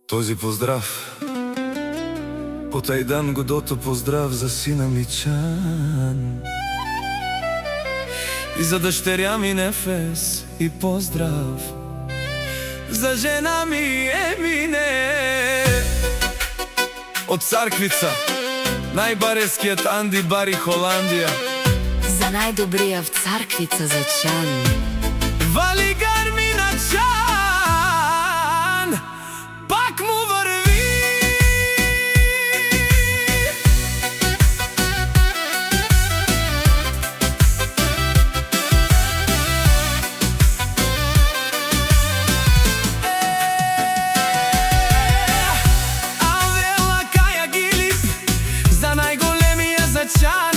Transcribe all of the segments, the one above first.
Този поздрав по тај дан годото поздрав за сина ми Чан и за дъщеря ми Нефес и поздрав за жена ми Емине. Од Царквица најбарескиот Анди Бари Холандија, за најдобрија в Царквица за Чан. Вали гармина Чан, пак му върви. Авела каја Гилип, за најголемија за Чан.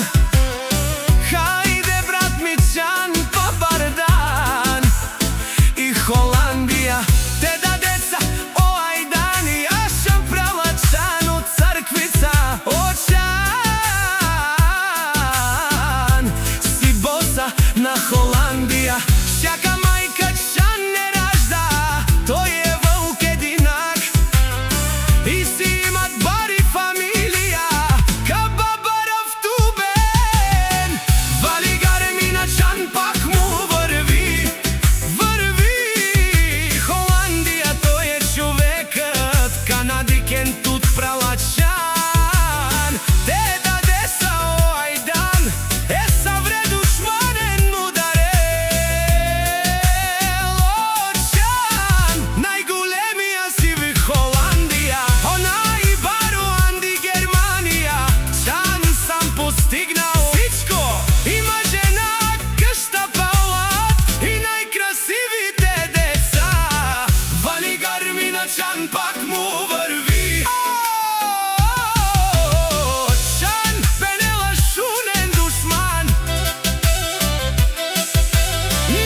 Хајде брат ми Чан, па бар дан. И Холандија те да деца, о ајдани, јас шам прала Чан од Царквица. О Чан, си боса на Холандија, шака мајка Чан не ражда, тој е вълк единак и си имат бари фамилија, ка бабаров тубен. Вали гармина Чан, пак му върви, върви. Холандија, тој е човекът, канадикен тут прала Чан. Те да деса, о ајдан, е савредушманен ударел. О Чан, најголемија си ви Холандија, онај бару Анди Германија. Чан сам постигнал всичко, има жена, къща, палат и најкрасивите деца. Вали гармина Чан, пак му върви. О Чан, пенела шунен душман,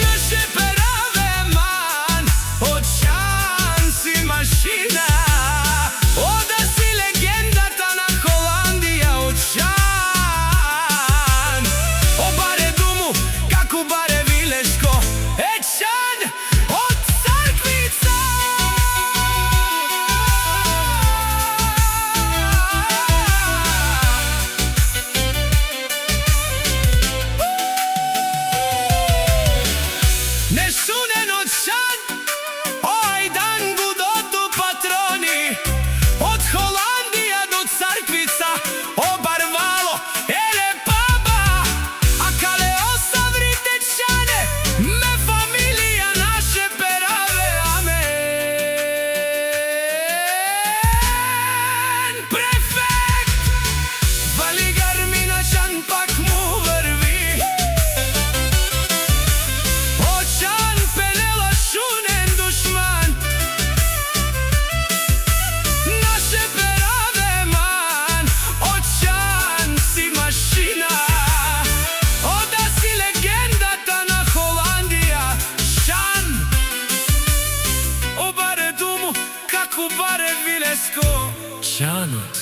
наше пераве ман. О Чан, си машина, о да си легендата на Холандија. О Чан, о баре думу, како баре вилешко. Е Чан, од Царквица. Не шунен од Чан, о ајдан гудото патрони. Од Холандија до Царквица, о барвало, еле баба. А кале осаврите Чане, ме фамилија наше пераве амен. Префект, вали гармина Чан, пак му върви. О Чан, пенела шунен душман, наше пераве ман. О Чан, си машина, о да си легендата на Холандија. Чан, о баре думу, како баре вилеско. Чанот